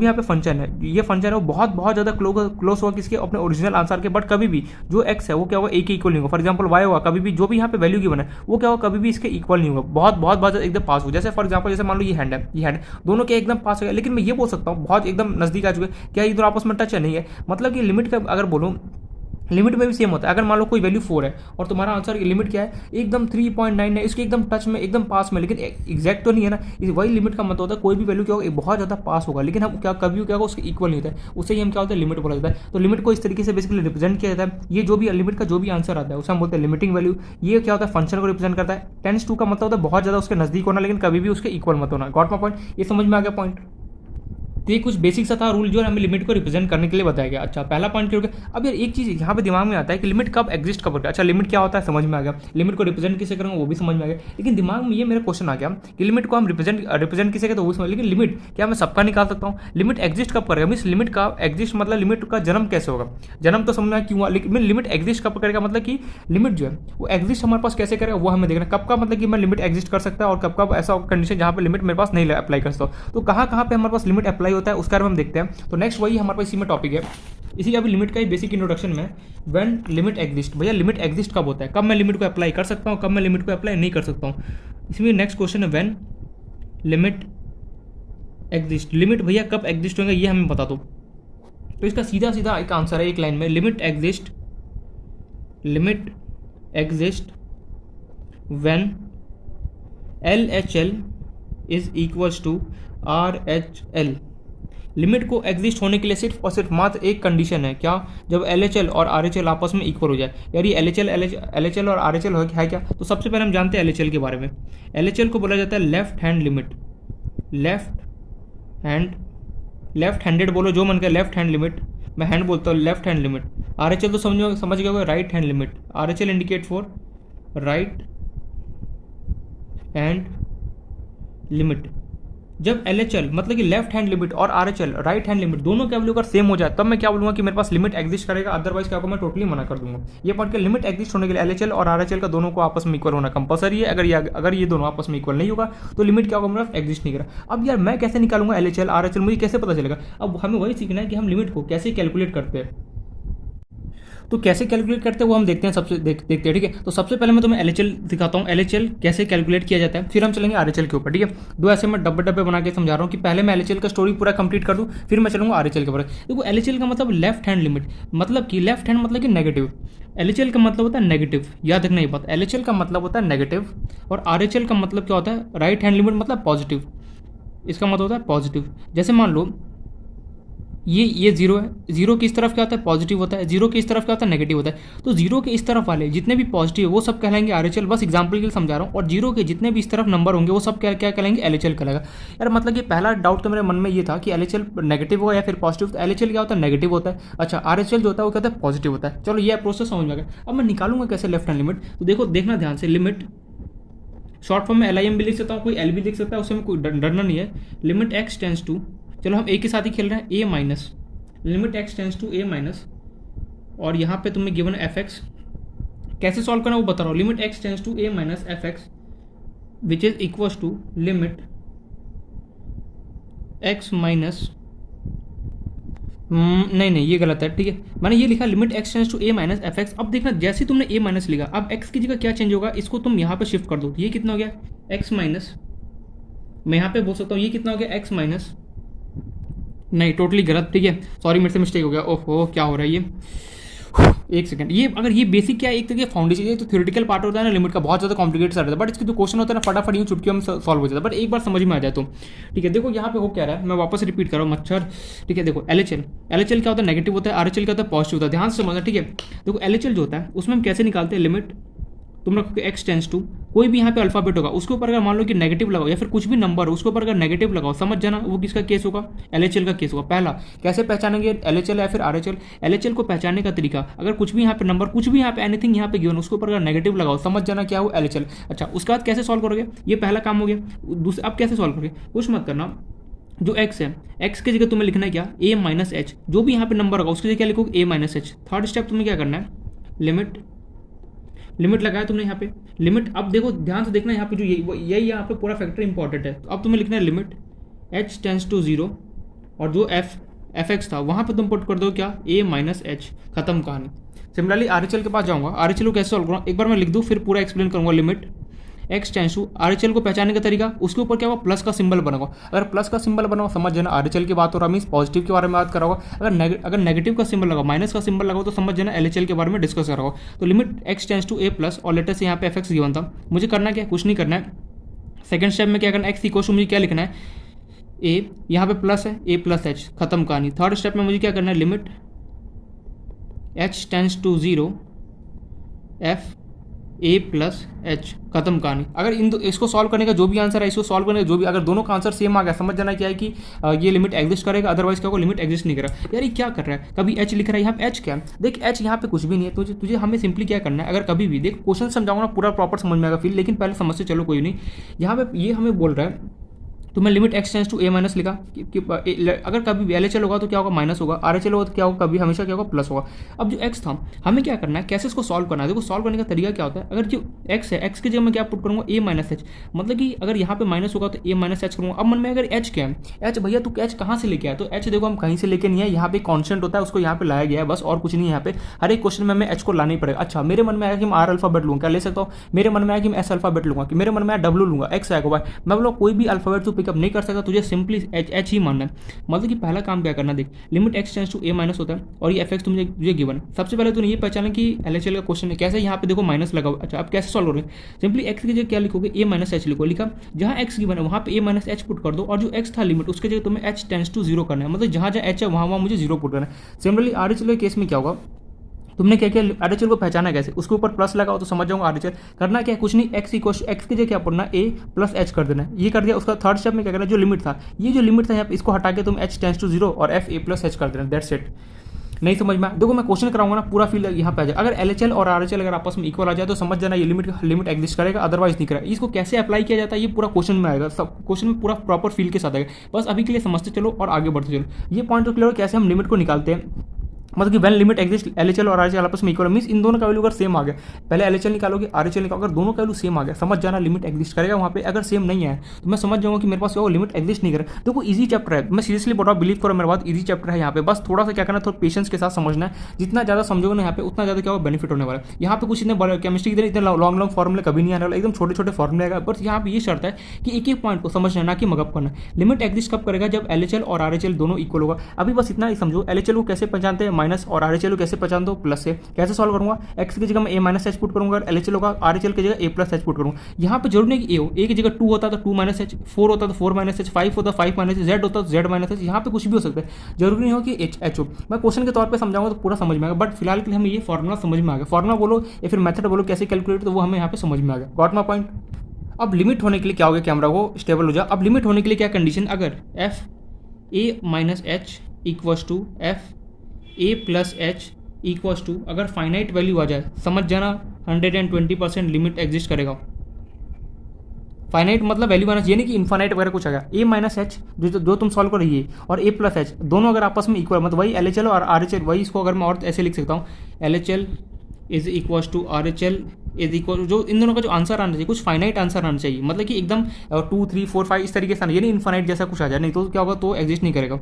यहाँ पे फंक्शन है, ये फंक्शन है वो बहुत ज़्यादा क्लोज होगा किसके, अपने ओरिजिनल आंसर के, बट कभी भी जो x है वो क्या होगा a के इक्वल नहीं होगा। फॉर एग्जांपल y होगा कभी भी जो भी यहाँ पे वैल्यू गिवन है वो क्या होगा कभी भी इसके इक्वल नहीं होगा, बहुत बहुत बहुत एकदम पास हो। जैसे फॉर एग्जांपल जैसे मान लो ये हैंड दोनों के एकदम पास हो गया, लेकिन मैं ये बोल सकता हूँ बहुत एकदम नजदीक आ चुके, क्या ये दोनों आपस में टच है, नहीं है। मतलब कि लिमिट का अगर बोलूँ, लिमिट में भी सेम होता है। अगर मान लो कोई वैल्यू 4 है और तुम्हारा आंसर लिमिट क्या है एकदम 3.9 है, इसके एकदम टच में एकदम पास में, लेकिन एग्जैक्ट तो नहीं है ना, इस वही लिमिट का मतलब होता है कोई भी वैल्यू क्या होगा बहुत ज़्यादा पास होगा, लेकिन हम क्या कभी क्या होगा उसके इक्वल नहीं होता है, उसे ही हम क्या होता है लिमिट बोला जाता है। तो लिमिट को इस तरीके से बेसिकली रिप्रेजेंट किया जाता है। ये जो भी लिमिट का जो भी आंसर आता है उसे हम बोलते हैं लिमिटिंग वैल्यू। ये क्या होता है फंक्शन को रिप्रेजेंट करता है। टेंस टू का मतलब होता है बहुत ज़्यादा उसके नजदीक होना, लेकिन कभी भी उसके इक्वल मत होना। गॉट माय पॉइंट, ये समझ में आ गया पॉइंट। तो ये कुछ बेसिक सा था रूल जो हमें लिमिट को रिप्रेजेंट करने के लिए बताया गया। अच्छा पहला पॉइंट क्या हो गया। अब यार एक चीज़ यहाँ पे दिमाग में आता है कि लिमिट कब एग्जिस्ट कब करता है। अच्छा लिमिट क्या होता है समझ में आ गया, लिमिट को रिप्रेजेंट किसे करूँगा वो भी समझ में आ गया, लेकिन दिमाग में ये मेरा क्वेश्चन आ गया कि लिमिट को हम रिप्रेजेंट किसे कहते हैं वो समझ, लेकिन लिमिट क्या मैं सबका निकाल सकता हूँ। लिमिट एग्जिस्ट कब करेगा, मीन्स लिमिट का एग्जिस्ट मतलब लिमिट का जन्म कैसे होगा, जन्म तो समझ में क्यों हुआ, लेकिन लिमिट एग्जिस्ट कब करेगा मतलब कि लिमिट जो है वो एग्जिस्ट हमारे पास कैसे करेगा वो हमें देखना। कब का मतलब कि मैं लिमिट एग्जिस्ट कर सकता है और कब कब ऐसा कंडीशन जहाँ पे लिमिट मेरे पास नहीं अप्लाई कर सकता हूँ। तो कहाँ पे हमारे पास लिमिट अप्लाई होता है उसके बारे में हम देखते हैं। तो नेक्स्ट वही हमारे पास इसी में टॉपिक है, इसी अभी लिमिट का ही बेसिक इंट्रोडक्शन में व्हेन लिमिट एग्जिस्ट। भैया लिमिट एग्जिस्ट कब होता है, कब मैं लिमिट को अप्लाई कर सकता हूँ, कब मैं लिमिट को अप्लाई नहीं कर सकता हूँ। इसमें नेक्स्ट क्वेश्चन है व्हेन लिमिट एग्जिस्ट। लिमिट भैया कब एग्जिस्ट होगा ये हमें बता दो। तो इसका सीधा सीधा एक आंसर है एक लाइन में, limit exist when LHL is equals to RHL। Limit को एग्जिस्ट होने के लिए सिर्फ और सिर्फ मात्र एक कंडीशन है, क्या, जब LHL और RHL आपस में इक्वल हो जाए। यार ये LHL और RHL है क्या। तो सबसे पहले हम जानते हैं LHL के बारे में। LHL को बोला जाता है left hand limit, left handed बोलो जो मन करे, लेफ्ट हैंड लिमिट, मैं हैंड बोलता हूँ लेफ्ट हैंड लिमिट। RHL तो समझ गया होगा right hand limit. RHL indicate for right hand limit. जब LHL मतलब कि लेफ्ट हैंड लिमिट और RHL राइट हैंड लिमिट दोनों का वैल्यू अगर सेम हो जाए तब मैं क्या बोलूँगा कि मेरे पास लिमिट एग्जिस्ट करेगा, अदरवाइज क्या होगा मैं टोटली मना कर दूंगा। ये पॉइंट के लिमिट एग्जिस्ट होने के लिए LHL और RHL का दोनों को आपस में इक्वल होना कंपलसरी है। अगर ये दोनों आपस में इक्वल नहीं होगा तो लिमिट क्या होगा मेरा एग्जिस्ट नहीं करा। अब यार मैं कैसे निकालूंगा LHL RHL, मुझे कैसे पता चलेगा। अब हमें वही सीखना है कि हम लिमिट को कैसे कैलकुलेट करते हैं। तो कैसे कैलकुलेट करते हैं वो हम देखते हैं, देखते हैं ठीक है। तो सबसे पहले मैं तुम्हें LHL दिखाता हूँ, LHL कैसे कैलकुलेट किया जाता है, फिर हम चलेंगे RHL के ऊपर, ठीक है। दो ऐसे मैं डब्बे बना के समझा रहा हूँ कि पहले मैं LHL का स्टोरी पूरा कंप्लीट कर दूँ, फिर मैं चलूँगा RHL के ऊपर। देखो LHL का मतलब लेफ्ट हैंड लिमिट, मतलब कि लेफ्ट हैंड मतलब कि नेगेटिव। LHL का मतलब होता है नेगेटिव, याद रखना ये बात। LHL का मतलब होता है नेगेटिव और RHL का मतलब क्या होता है, राइट हैंड लिमिट मतलब पॉजिटिव। इसका मतलब होता है पॉजिटिव। जैसे मान लो ये जीरो है, जीरो की इस तरफ क्या होता है पॉजिटिव होता है, जीरो की इस तरफ क्या होता है नेगेटिव होता है। तो जीरो के इस तरफ वाले जितने भी पॉजिटिव है वो सब कहलाएंगे आरएचएल, बस एग्जांपल के लिए समझा रहा हूँ। और जीरो के जितने भी इस तरफ नंबर होंगे वो सब क्या क्या कहलाएंगे एलएचएल कहलाएगा। यार मतलब ये पहला डाउट तो मेरे मन में ये था कि एलएचएल नेगेटिव होगा या फिर पॉजिटिव। तो एलएचएल क्या होता है नेगेटिव होता है, अच्छा आरएचएल जो होता है वो क्या होता है पॉजिटिव होता है। चलो ये प्रोसेस समझ में आ गया। अब मैं निकालूंगा कैसे लेफ्ट हैंड लिमिट, तो देखो देखना ध्यान से, लिमिट शॉर्ट फॉर्म में LIM भी लिख सकता हूँ, कोई L भी लिख सकता है, उसमें कोई डरना नहीं है। लिमिट x टेंस टू, चलो हम ए के साथ ही खेल रहे हैं, a minus, limit x tends to a minus, और यहाँ पे तुम्हें गिवन fx, कैसे सॉल्व करना वो बता रहा हूँ। Limit x tends to a minus fx which is equals to limit x minus, नहीं ये गलत है, ठीक है। मैंने ये लिखा limit x tends to a minus fx। अब देखना जैसे ही तुमने a माइनस लिखा, अब x की जगह क्या चेंज होगा, इसको तुम यहाँ पे शिफ्ट कर दो, ये कितना हो गया x माइनस, मैं यहाँ पे बोल सकता हूँ ये कितना हो गया x माइनस, नहीं टोटली गलत, ठीक है सॉरी मेरे से मिस्टेक हो गया, ओहो क्या हो रहा है ये, एक सेकंड। ये अगर ये बेसिक क्या है एक तरीके फाउंडेशन, ये तो थ्योरेटिकल पार्ट होता है ना लिमिट का, बहुत ज़्यादा कॉम्प्लिकेटेड सा रहता है, बट इसके जो क्वेश्चन होता है ना फटाफट यूँ चुटकियों में सॉल्व हो जाता है, बट एक बार समझ में आ जाए तो ठीक है। देखो यहाँ पे हो क्या रहा है, मैं वापस रिपीट कर रहा हूँ मच्छर, ठीक है। देखो एलएचएल क्या होता है नेगेटिव होता है, आरएचएल क्या होता है पॉजिटिव होता है, ध्यान से समझना, ठीक है। देखो एलएचएल जो होता है उसमें हम कैसे निकालते हैं, लिमिट तुम रखोगे x टेंस टू, कोई भी यहाँ पे अल्फाबेट होगा उसके ऊपर अगर मान लो कि नेगेटिव लगाओ या फिर कुछ भी नंबर हो उसके ऊपर अगर नेगेटिव लगाओ, समझ जाना वो किसका केस होगा, एलएचएल का केस होगा। पहला कैसे पहचानेंगे एलएचएल या फिर आरएचएल, एलएचएल को पहचानने का तरीका, अगर कुछ भी यहाँ पे नंबर, कुछ भी यहाँ पे एनीथिंग यहाँ पे गिवन उसके ऊपर अगर नेगेटिव लगाओ, समझ जाना क्या हो एलएचएल। अच्छा उसके बाद कैसे सॉल्व करोगे, ये पहला काम हो गया। दूसरा अब कैसे सॉल्व करोगे, कुछ मत करना, जो x है x की जगह तुम्हें लिखना है क्या a माइनस एच, जो भी यहाँ पे नंबर होगा उसकी जगह क्या लिखोगे a minus H. Third step तुम्हें क्या करना है, लिमिट लगाया तुमने यहाँ पे लिमिट। अब देखो ध्यान से देखना यहाँ पे जो यही यहाँ पे पूरा फैक्टर इंपॉर्टेंट है। तो अब तुम्हें लिखना है लिमिट h टेंस टू 0 और जो fx था वहाँ पे तुम पुट कर दो क्या a माइनस एच, खत्म कहानी। सिमिलरली आरएचएल के पास जाऊँगा, आरएचएल को कैसे सॉल्व करूँगा एक बार मैं लिख दूँ फिर पूरा एक्सप्लेन करूँगा। Limit x tends to, RHL को पहचानने का तरीका, उसके ऊपर क्या होगा प्लस का सिंबल बनाओ, अगर प्लस का सिंबल बनाओ समझ जाना आरएचएल की बात हो रहा है, मीन्स पॉजिटिव के बारे में बात कर रहा होगा। अगर नेगेटिव का सिंबल लगाओ, माइनस का सिंबल लगाओ तो समझ जाना एलएचएल के बारे में डिस्कस कर रहा होगा। तो limit x tends to a plus, और लेटेस्ट यहाँ पे fx गिवन था, मुझे करना क्या कुछ नहीं करना है। सेकंड स्टेप में क्या करना है, x इक्वल टू मुझे क्या लिखना है a, यहाँ पे प्लस है a प्लस h, खत्म कहानी। थर्ड स्टेप में मुझे क्या करना है, limit h tends to 0 f a plus h, खत्म कहानी। अगर इसको सॉल्व करने का जो भी आंसर है, इसको सॉल्व करने का जो भी, अगर दोनों का आंसर सेम आ गया समझ जाना क्या है कि ये लिमिट एग्जिस्ट करेगा, अदरवाइज क्या होगा लिमिट एग्जिस्ट नहीं करेगा। यार ये क्या कर रहा है, कभी एच लिख रहा है, यहाँ पे एच क्या है, देख एच यहाँ पे कुछ भी नहीं है। तुझे हमें सिंपली क्या करना है, अगर कभी भी देख क्वेश्चन समझाऊंगा ना पूरा प्रॉपर समझ में आएगा फील, लेकिन पहले समझ से चलो कोई नहीं। यहाँ पे ये हमें बोल रहा है तो मैं limit x tends to a minus लिखा कि अगर कभी एलएचएल होगा तो क्या होगा माइनस होगा, आरएचएल होगा तो क्या होगा कभी हमेशा क्या होगा प्लस होगा। अब जो x था हमें क्या करना है, कैसे इसको सॉल्व करना है, देखो सॉल्व करने का तरीका क्या होता है, अगर जो x है x की जगह मैं क्या पुट करूँगा a माइनस एच, मतलब कि अगर यहाँ पे माइनस होगा तो a माइनस एच करूँगा। अब मन में अगर h क्या है, h भैया तू h कहाँ से लेके आया, तो h देखो हम कहीं से लेके नहीं है, यहाँ पे कॉन्स्टेंट होता है उसको यहाँ पे लाया गया है बस, और कुछ नहीं है यहाँ पे। हर एक क्वेश्चन में हमें h को लाना ही पड़ेगा। अच्छा मेरे मन में आया कि मैं r अल्फाबेट लूँगा, क्या ले सकता हूँ, मेरे मन में आया कि मैं s अल्फाबेट लूँगा, कि मेरे मन में आया w लूँगा, x आएगा y, मैं बोला कोई भी अल्फाबेट तू पिकअप नहीं कर सकता, तुझे सिंपली एच ही मानना है। मतलब कि पहला काम क्या करना, देख limit x tends to a minus होता है और ये fx तुझे गिवन है। सबसे पहले तूने ये पहचाना कि एलएचएल का क्वेश्चन है, कैसे यहाँ पे देखो माइनस लगा हुआ। अच्छा अब कैसे सॉल्व करोगे, सिंपली x की जगह क्या लिखोगे a माइनस एच लिखो, लिखा जहाँ x गिवन है वहाँ पे a माइनस एच पुट कर दो, और जो x था लिमिट उसके जगह तुम्हें h टेंस टू 0 करना है, मतलब जहाँ जहाँ h है वहाँ मुझे 0 पुट करना है। सिमिलरली आरएचएल के केस में क्या होगा, तुमने क्या किया आरएचएल को पहचाना कैसे, उसके ऊपर प्लस लगाओ तो समझ जाऊंगा आरएचएल। करना क्या है कुछ नहीं, x इक्वल x की जगह क्या पढ़ना a प्लस एच कर देना है, ये कर दिया। उसका थर्ड स्टेप में क्या करना, जो लिमिट था ये जो लिमिट था यहाँ पे इसको हटा के तुम h टेंस टू 0 और f a प्लस एच कर देना, दैट्स इट। नहीं समझ में, देखो मैं क्वेश्चन कराऊंगा ना पूरा फील यहाँ पे आ जाए। अगर एलएचएल और आरएचएल अगर आपस में इक्वल आ जाए तो समझ जाना ये लिमिट एग्जिस्ट करेगा, अदरवाइज नहीं करेगा। इसको कैसे अप्लाई किया जाता है ये पूरा क्वेश्चन में आएगा, सब क्वेश्चन में पूरा प्रॉपर फील के साथ आएगा। बस अभी के लिए समझते चलो और आगे बढ़ते चलो। ये पॉइंट तो क्लियर हो कैसे हम लिमिट को निकालते हैं, मतलब कि व्हेन लिमिट एग्जिस्ट एलएचएल और आरएचएल आपस में इक्वल, मींस इन दोनों का वैल्यू अगर सेम आ गया, पहले एलएचएल निकालोगे आरएचएल निकालो, अगर दोनों का वैल्यू सेम आ गया समझ जाना लिमिट एग्जिस्ट करेगा वहाँ पे। अगर सेम नहीं है तो मैं समझ जाऊँगा कि मेरे पास क्या लिमिट एग्जिस्ट नहीं करे। देखो इजी चैप्टर है, मैं सीरियसली बोल रहा हूँ, बिलीव करो मेरे बात, इजी चैप्टर है यहाँ पे। बस थोड़ा सा क्या करना, थोड़ा पेशेंस के साथ समझना है, जितना ज़्यादा समझोगे ना यहाँ पे उतना ज़्यादा क्या होगा बेनिफिट होने वाला है। यहाँ पे कुछ इतने बड़े केमिस्ट्री के इतने लॉन्ग फॉर्मुले कभी नहीं आने वाला, एकदम छोटे छोटे फॉर्मुले आएगा। बट यहाँ पे ये शर्त है कि एक एक पॉइंट को समझना ना कि मगअप करना। लिमिट एग्जिस्ट कब करेगा, जब एलएचएल और आरएचएल दोनों इक्वल होगा। अभी बस इतना ही समझो, एलएचएल को कैसे पहचानते हैं, माइनस और आर एच एल कैसे पहचान दो, प्लस से। कैसे सॉल्व करूँगा, एक्स की जगह मैं ए माइनस एच पुट करूँगा, एल एच एल होगा आर एच एल की जगह ए प्लस एच पुट करूँगा। यहाँ पे जरूर नहीं कि ए हो, ए की जगह 2 होता तो 2 माइनस एच, 4 होता तो 4 माइनस एच, 5 होता 5 माइनस एच, जेड होता तो जेड माइनस एच, यहाँ पे कुछ भी हो सकता है, जरूरी नहीं हो कि एच हो। मैं क्वेश्चन के तौर पर समझाऊंगा तो पूरा समझ में आएगा, बट फिलहाल के लिए हमें ये फॉर्मुला समझ में आ गया। फॉर्मुला बोलो या फिर मेथड बोलो कैसे कैलकुलेट, तो वो हमें यहाँ पे समझ में आ गया। Got my point. अब लिमिट होने के लिए क्या हो गया, कैमरा को स्टेबल हो जाए। अब लिमिट होने के लिए क्या कंडीशन, अगर f a minus h equals to f a plus h equals to, अगर फाइनाइट वैल्यू आ जाए, समझ जाना 120% लिमिट एग्जिस्ट करेगा। फाइनाइट मतलब वैल्यू माइनस, ये नहीं कि इन्फाइनाइट वगैरह कुछ आ गया। ए माइनस एच जो तुम सॉल्व कर रही है और ए प्लस एच दोनों अगर आपस में इक्वल, मतलब वही एल एच एल और आर एच एल, वही इसको अगर मैं और ऐसे लिख सकता हूँ, L H L is equals to R H L is equal, जो इन दोनों का जो आंसर आना चाहिए कुछ फाइनाइट आंसर आना चाहिए, मतलब कि एकदम 2 3 4 5 इस तरीके से आना, ये नहीं इन्फाइनाइट जैसा कुछ आ जाए, नहीं तो क्या होगा, तो एग्जिस्ट नहीं करेगा।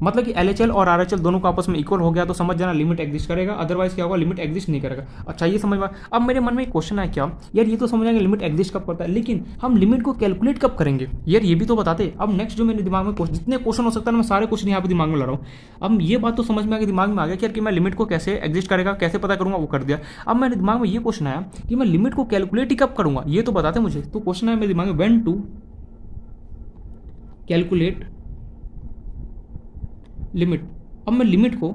मतलब कि एल एच एल और आर एच एल दोनों को आपस में इक्वल हो गया तो समझ जाना लिमिट एग्जिस्ट करेगा, अदरवाइज क्या होगा, लिमिट एग्जिस्ट नहीं करेगा। अच्छा ये समझ में। अब मेरे मन में एक क्वेश्चन है, क्या यार ये तो समझ आएंगे लिमिट एग्जिस्ट कब करता है, लेकिन हम लिमिट को कैलकुलेट कब करेंगे यार, ये भी तो बताते। अब नेक्स्ट जो मेरे दिमाग में जितने क्वेश्चन हो सकता है मैं सारे क्वेश्चन यहाँ पे दिमाग में ला रहा हूँ। अब ये बात तो समझ में आ गया, दिमाग में आ गया कि यार कि मैं लिमिट को कैसे एग्जिस्ट करेगा कैसे पता करूँगा, वो कर दिया। अब मेरे दिमाग में ये क्वेश्चन आया कि मैं लिमिट को कैलकुलेट ही कब करूँगा, ये तो बताते मुझे। तो क्वेश्चन है मेरे दिमाग में, व्हेन टू कैलकुलेट लिमिट। अब मैं लिमिट को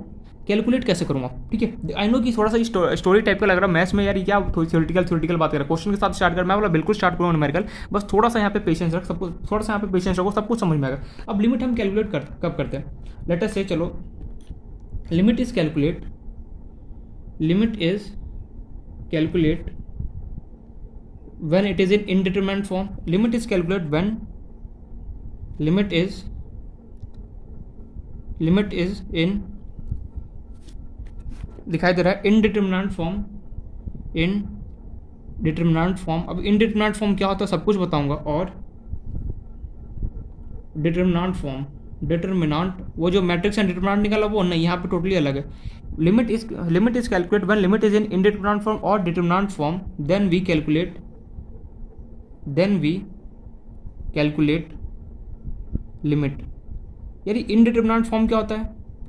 कैलकुलेट कैसे करूँगा, ठीक है। आई नो कि थोड़ा सा स्टोरी टाइप का लग रहा है मैथ्स में, यार ये क्या थ्योरेटिकल बात कर रहा है। क्वेश्चन के साथ स्टार्ट कर, मैं बोला बिल्कुल स्टार्ट करूँगा न्यूमेरिकल, बस थोड़ा सा यहाँ पे पेशेंस रख, सबको थोड़ा सा यहाँ पे पेशेंस रखो, सब कुछ समझ में आएगा। अब लिमिट हम कैलकुलेट कब करते हैं, लेट अस से, चलो limit is calculate when it is in indeterminate form, limit is calculated when limit is in, दिखाई दे रहा है indeterminate form। अब indeterminate form क्या होता है सब कुछ बताऊंगा। और डिटर्मिनांट वो जो मैट्रिक्स एंड डिटर्मिनांट निकाला वो नहीं, यहाँ पे टोटली अलग है। Limit is calculate when limit is in indeterminate form और determinant form, then we calculate limit. यानी इनडिटरमिनेंट फॉर्म क्या होता है,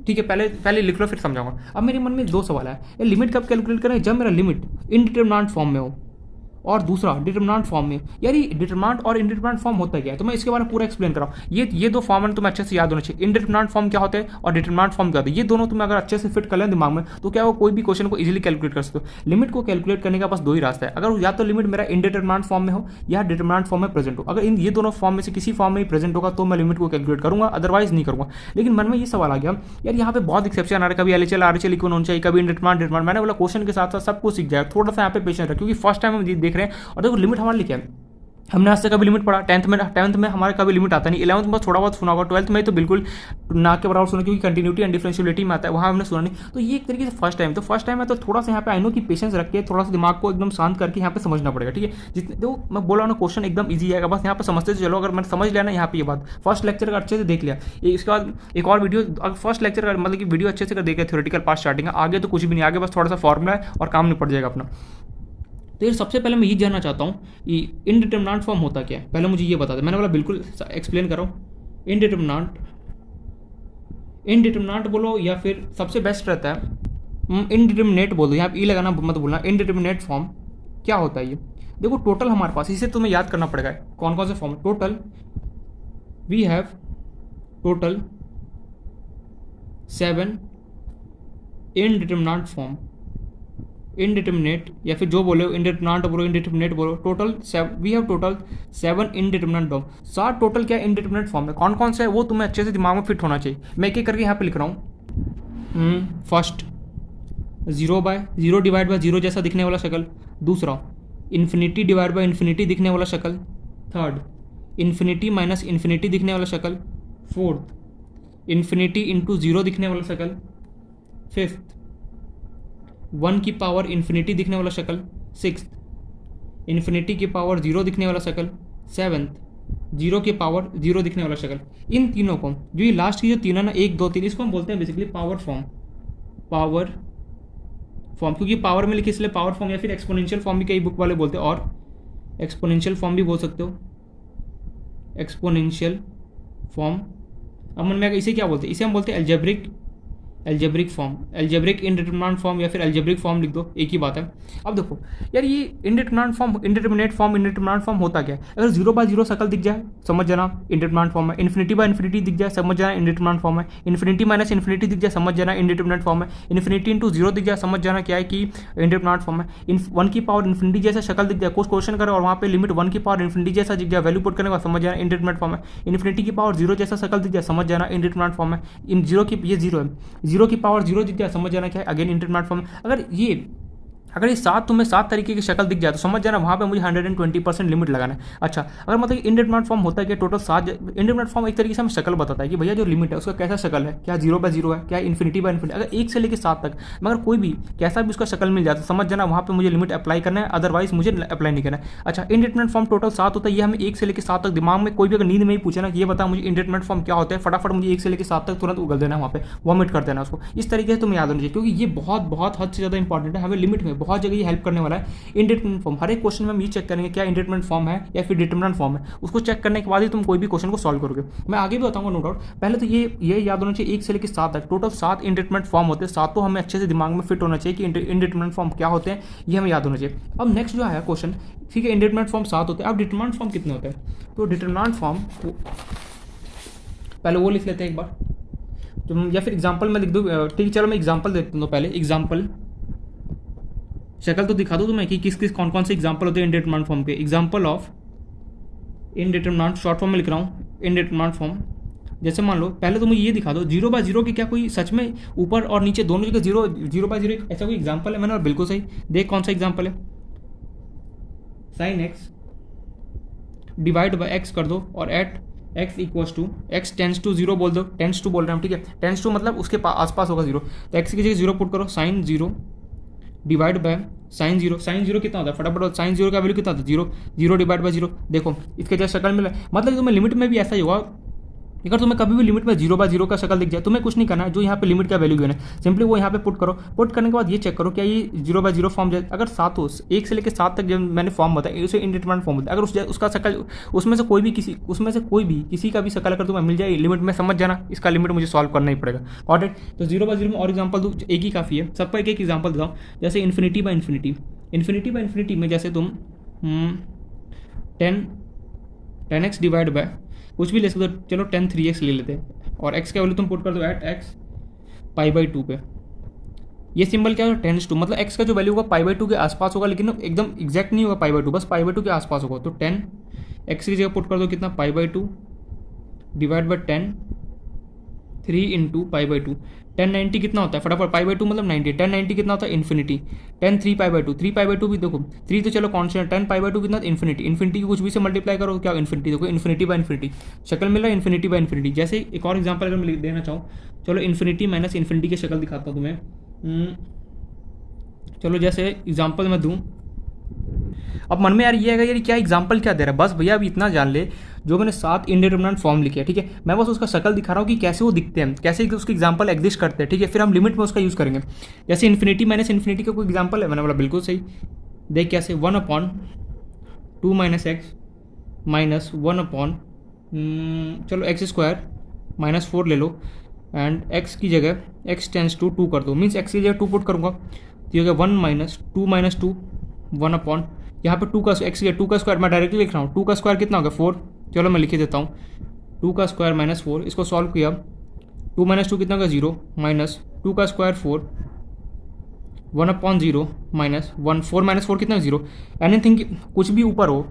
ठीक है, पहले लिख लो फिर समझाऊंगा। अब मेरे मन में 2 सवाल है, ये लिमिट कब कैलकुलेट करें, जब मेरा लिमिट इनडिटरमिनेंट फॉर्म में हो और दूसरा डिटरमिनेंट फॉर्म में। यार ये डिटरमिनेंट और इनडिटरमिनेंट फॉर्म होता है क्या, तो मैं इसके बारे में पूरा एक्सप्लेन कर रहा हूँ। ये 2 फॉर्म है तुम्हें अच्छे से याद होना चाहिए, इनडिटरमिनेंट फॉर्म क्या होता है और डिटरमिनेंट फॉर्म क्या होता है। ये दोनों तुम्हें अगर अच्छे से फिट कर लें दिमाग में तो क्या हो, कोई भी क्वेश्चन को इजीली कैलकुलेट कर सकते हो। लिमिट को कैलकुलेट करने का बस 2 ही रास्ता है, अगर या तो लिमिट मेरा इनडिटरमिनेंट फॉर्म में हो या डिटरमिनेंट फॉर्म में प्रेजेंट हो। अगर इन ये दोनों फॉर्म में से किसी फॉर्म में ही प्रेजेंट होगा तो मैं लिमिट को कैलकुलेट करूंगा, अदरवाइज नहीं करूंगा। लेकिन मन में ये सवाल आ गया, यार यहाँ पे बहुत एक्सेप्शन आ रहा है, कभी L H L R H L equal होना चाहिए, कभी इनडिटरमिनेंट। मैंने बोला क्वेश्चन के साथ साथ सब कुछ सीख जाएगा, थोड़ा सा यहाँ पे पेशेंस रखें, क्योंकि फर्स्ट टाइम हम देख रहे हैं। और देखो लिमिट हमारे लिए क्या है, हमने आज तक कभी लिमिट पढ़ा, 10th में हमारे कभी लिमिट आता नहीं, 11th में थोड़ा बहुत सुना होगा, 12th में तो बिल्कुल ना के बराबर सुना, क्योंकि कंटिन्यूटी एंड डिफरेंशियबिलिटी में आता है, वहाँ हमने सुना नहीं। तो ये एक तरीके से फर्स्ट टाइम है, तो थोड़ा सा यहाँ पे आई नो की पेशेंस रख के थोड़ा सा दिमाग को एकदम शांत करके यहाँ पे समझना पड़ेगा, ठीक है। जितने तो मैं बोला ना क्वेश्चन एकदम ईजी आएगा, बस यहाँ पे समझते चलो। अगर मैंने समझ लिया ना यहाँ पे ये बात, फर्स्ट लेक्चर का अच्छे से देख लिया, इसके बाद एक और वीडियो, अगर फर्स्ट लेक्चर का मतलब कि वीडियो अच्छे से कर देखा थ्योरेटिकल पार्ट स्टार्टिंग है, आगे तो कुछ भी नहीं, आगे बस थोड़ा सा फॉर्मूला है और काम निपट जाएगा अपना। तो ये सबसे पहले मैं ये जानना चाहता हूँ कि इनडिटरमिनेंट फॉर्म होता क्या है, पहले मुझे ये बता दे। मैंने बोला बिल्कुल एक्सप्लेन करो। इनडिटरमिनेंट बोलो या फिर सबसे बेस्ट रहता है इनडिटरमिनेट बोल दो, यहाँ पे ई लगाना मत बोलना। इनडिटरमिनेट फॉर्म क्या होता है ये, देखो टोटल हमारे पास, इसे तुम्हें याद करना पड़ेगा कौन कौन से form. Total we have total 7 indeterminant form, indeterminate या फिर जो बोले इनडिटरमिनेंट बोलो इनडिटरमिनेट बोलो, total we have total 7 indeterminant form. 7 total क्या इनडिटरमिनेट फॉर्म है, कौन कौन से है वो तुम्हें अच्छे से दिमाग में फिट होना चाहिए। मैं एक एक करके यहाँ पे लिख रहा हूँ। फर्स्ट 0/0 डिवाइड बाय 0 जैसा दिखने वाला शक्ल, दूसरा इन्फिनिटी डिवाइड बाय इन्फिनिटी दिखने वाला शक्ल, थर्ड इन्फिनिटी माइनस इन्फिनिटी दिखने वाला शक्ल, फोर्थ इन्फिनिटी इंटू 0 दिखने वाला शक्ल, फिफ्थ 1 की पावर इन्फिनिटी दिखने वाला शक्ल, सिक्स्थ इन्फिनिटी की पावर 0 दिखने वाला शक्ल, सेवन्थ 0 की पावर 0 दिखने वाला शक्ल। इन तीनों को, जो ये लास्ट की जो तीन है ना 1 2 3, इसको हम बोलते हैं बेसिकली पावर फॉर्म, क्योंकि पावर में लिखी इसलिए पावर फॉर्म, या फिर एक्सपोनेंशियल फॉर्म भी कई बुक वाले बोलते हैं, और एक्सपोनेंशियल फॉर्म भी बोल सकते हो, एक्सपोनेंशियल फॉर्म। अब मन में इसे क्या बोलते हैं, इसे हम बोलते हैं algebraic form, algebraic indeterminate form या फिर एल्जेब्रिक फॉर्म लिख दो, एक ही बात है। अब देखो यार ये इनडिटरमिनेट फॉर्म होता क्या है? अगर 0/0 शक्ल दिख जाए समझ जाना इंडिटरमिनेट फॉर्म है, इन्फिनिटी दिख जाए समझ जाना इंडिटरमिनेट फॉर्म है, इन्फिनिटी माइनस इन्फिनिटी दिख जाए समझ जाना इंडिटरमिनेट फॉर्म है, इन्फिनिटी इंटू 0 दिख जाए समझ जाना क्या है कि इंडिटरमिनेट फॉर्म है, 1 की पावर इन्फिनिटी जैसा शक्ल दिख जाए, कुछ क्वेश्चन करें और वहाँ पे लिमिट 1 की पावर इन्फिनिटी जैसा दिख जाए, वैल्यू पुट करने का समझ जाना इंडिटरमिनेट फॉर्म है, इन्फिनिटी की पावर 0 जैसा शक्ल दिख जाए समझ जाना इंडिटरमिनेट फॉर्म है, इन 0 की ये 0 है, 0 की पावर 0 दिख जाए समझ जाना क्या है अगेन इंडिटरमिनेट फॉर्म। अगर ये 7 तुम्हें 7 तरीके की शक्ल दिख जाए तो समझ जाना वहाँ पे मुझे 120% लिमिट लगाना है। अच्छा अगर मतलब इंडिटरमिनेट फॉर्म होता है कि टोटल 7 इंडिटरमिनेट फॉर्म एक तरीके से हमें शक्ल बताता है कि भैया जो लिमिट है उसका कैसा शक्ल है, क्या 0/0 है, क्या इन्फिनिटी। अगर 1 से लेकर 7 तक मगर कोई भी कैसा भी उसका शक्ल मिल जाता है समझ जाना वहाँ पे मुझे लिमिट अप्लाई करना है, अदरवाइज मुझे अप्लाई नहीं करना है। अच्छा इंडिटरमिनेट फॉर्म टोटल 7 होता है, ये हमें 1 से लेकर 7 तक दिमाग में कोई भी अगर नींद में ही पूछे ना कि ये बता मुझे इंडिटरमिनेट फॉर्म क्या होता है, फटाफट मुझे 1 से लेकर 7 तक तुरंत उगल देना, वहाँ पे वॉमिट कर देना उसको। इस तरीके से तुम्हें याद होना चाहिए क्योंकि ये बहुत हद से ज़्यादा इंपॉर्टेंट है, हमें लिमिट में बहुत जगह ये हेल्प करने वाला है। इंडिटरमिनेट फॉर्म हर एक क्वेश्चन में हम ये चेक करेंगे क्या इंडिटरमिनेट फॉर्म है या फिर डिटरमिनेंट फॉर्म है, उसको चेक करने के बाद ही तुम कोई भी क्वेश्चन को सॉल्व करोगे। मैं आगे भी बताऊंगा नो डाउट। पहले तो ये याद होना चाहिए 1 से लेकर 7 तक टोटल 7 इंडिटरमिनेट फॉर्म होते हैं, सातों हमें अच्छे से दिमाग में फिट होना चाहिए कि इंडिटरमिनेट फॉर्म क्या होते हैं, ये हमें याद होना चाहिए। अब नेक्स्ट जो है क्वेश्चन, ठीक है इंडिटरमिनेट फॉर्म 7 होते हैं, अब डिटरमिनेंट फॉर्म कितने होते हैं? तो डिटरमिनेंट फॉर्म पहले वो लिख लेते हैं एक बार, या फिर एग्जाम्पल में लिख दूँ, ठीक है चलो मैं एग्जाम्पल देखता हूँ। पहले एग्जाम्पल शक्ल तो दिखा दो तुम्हें कि किस कौन से एग्जाम्पल होते हैं इंडिटरमिनेट फॉर्म के। Example of indeterminate, short form में लिख रहा हूँ इंडिटरमिनेट फॉर्म। जैसे मान लो पहले तो मुझे ये दिखा दो 0/0 की क्या कोई सच में ऊपर और नीचे दोनों जगह 0/0 ऐसा कोई एग्जाम्पल है? मैंने और बिल्कुल सही देख कौन सा एग्जाम्पल है, sin x divide by x कर दो और at x equals to x tends to 0 बोल दो, टेंस टू बोल रहे हैं हम, ठीक है टेंस टू मतलब उसके आसपास होगा 0, तो x की जगह 0 पुट करो, sin 0 divide by sin 0, sin 0 कितना होता है फटाफट, sin 0 का वैल्यू कितना होता है 0, 0 डिवाइड बाय 0। देखो इसके जैसे शक्ल मिला, मतलब तुम्हें लिमिट में भी ऐसा ही होगा। अगर तुम्हें कभी भी लिमिट में 0/0 का शक्ल दिख जाए तुम्हें कुछ नहीं करना है, जो यहाँ पे लिमिट का वैल्यू है सिंपली वो यहाँ पे पुट करो, पुट करने के बाद ये चेक करो क्या ये 0/0 फॉर्म जाए। अगर 1 से लेकर 7 तक जब मैंने फॉर्म बताया उसे इंडिटरमिनेट फॉर्म होता है। अगर उसका शक्ल उसमें से कोई भी किसी का भी शक्ल अगर तुम्हें मिल जाए लिमिट में समझ जाना इसका लिमिट मुझे सॉल्व करना ही पड़ेगा। Got it? तो 0/0 में और एग्जाम्पल दूँ, एक ही काफ़ी है, सबका एक एग्जाम्पल देता हूँ। जैसे इन्फिनिटी बाई इन्फिनिटी में जैसे तुम 10x डिवाइड बाय कुछ भी ले सकते हो, चलो 10 3x ले लेते हैं और x का वैल्यू तुम पुट कर दो एट x π/2 पे। ये सिंबल क्या होगा 10 मतलब x का जो वैल्यू होगा π/2 के आसपास होगा, लेकिन एकदम एग्जैक्ट नहीं होगा π/2, बस π/2 के आसपास होगा। तो 10 x की जगह पुट कर दो कितना π/2 डिवाइड बाई 10 3 इंटू π/2। 1090 कितना होता है फटाफट, π/2 मतलब 90, 1090 कितना होता है इन्फिनिटी, 10 3 π/2, 3 π/2 भी देखो 3 तो चलो कॉन्स्टेंट, 10 π/2 कितना इन्फिनिटी की कुछ भी से मल्टीप्लाई करो क्या इन्फिनिटी, देखो इन्फिनिटी बाई इन्फिनिटी शक्ल मिल रहा है, इन्फिनिटी बाई इन्फिनिटी। जैसे एक और एग्जांपल अगर मैं देना चाहूँ, चलो इन्फिनिटी माइनस इन्फिनिटी की शक्ल दिखाता हूँ तुम्हें। चलो जैसे एग्जाम्पल मैं दूँ, अब मन में यार ये है यार क्या एग्जाम्पल क्या दे रहा है, बस भैया अभी इतना जान ले, जो मैंने 7 इंडिटरमिनेट फॉर्म लिखे हैं, ठीक है मैं बस उसका शक्ल दिखा रहा हूँ कि कैसे वो दिखते हैं, कैसे उसके एग्जाम्पल एग्जिस्ट करते हैं, ठीक है फिर हम लिमिट में उसका यूज़ करेंगे। जैसे इन्फिनिटी माइनस इन्फिनिटी का कोई एग्जाम्पल है, मैंने बोला बिल्कुल सही, देख कैसे 1/2 माइनस एक्स माइनस 1/, चलो x² -4 ले लो एंड x की जगह x टेंस टू 2 कर दो, मीन्स x की जगह 2 पुट करूँगा तो ये 1 - 2 - 2 1/, यहाँ पे 2 का x की 2 का स्क्वायर मैं डायरेक्टली लिख रहा हूँ, 2 का स्क्वायर कितना होगा 4, चलो मैं लिख देता हूँ 2 का स्क्वायर -4, इसको सॉल्व किया 2 - 2 कितना होगा 0 माइनस 2 का स्क्वायर 4 1/0 माइनस 1 4 - 4 कितना 0, एनीथिंग कुछ भी ऊपर हो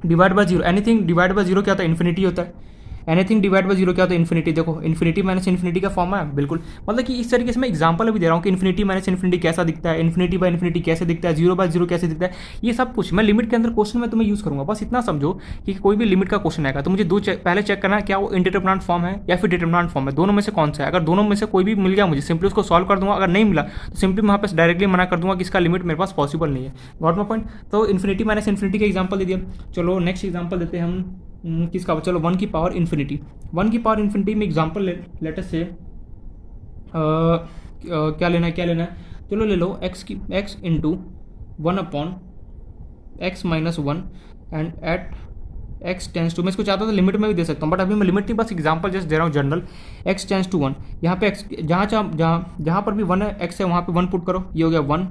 divide by 0, anything divide by 0 क्या होता है इन्फिनिटी होता है, एनीथिंग डिवाइड बाय 0 क्या होता है इन्फिनिटी। देखो इन्फिनिटी माइनस इन्फिनिटी का फॉर्म है बिल्कुल, मतलब कि इस तरीके से मैं एग्जांपल भी दे रहा हूँ कि इन्फिनिटी माइनस इन्फिनिटी कैसा दिखता है, इन्फिनिटी बाय इन्फिनिटी कैसे दिखता है, 0/0 कैसे दिखता है, ये सब कुछ मैं लिमिट के अंदर क्वेश्चन में तुम्हें यूज़ करूँगा। बस इतना समझो कि कोई भी लिमिट का क्वेश्चन आएगा तो मुझे पहले चेक करना है क्या वो इंडिटरमिनेट फॉर्म है या फिर डिटरमिनेंट फॉर्म है, दोनों में से कौन सा है। अगर दोनों में से कोई भी मिल गया मुझे सिंपली उसको सॉल्व कर दूंगा, अगर नहीं मिला तो सिंपली मैं वहाँ पर डायरेक्टली मना कर दूंगा कि इसका लिमिट मेरे पास पॉसिबल नहीं है। Got my point? तो इन्फिनिटी माइनस इन्फिनिटी का एग्जाम्पल दे दिया, चलो नेक्स्ट एग्जाम्पल देते हैं हम किसका, चलो 1 की पावर इन्फिनिटी में एग्जांपल लेट अस से क्या लेना है, चलो ले लो x into 1/x - 1 and at x tends to, मैं इसको चाहता था लिमिट में भी दे सकता हूँ, बट अभी मैं लिमिट नहीं, बस एग्जांपल जस्ट दे रहा हूँ जनरल। x टेंस टू 1, यहाँ पे x जहाँ पर भी 1 है x है वहाँ पे 1 पुट करो, ये हो गया 1,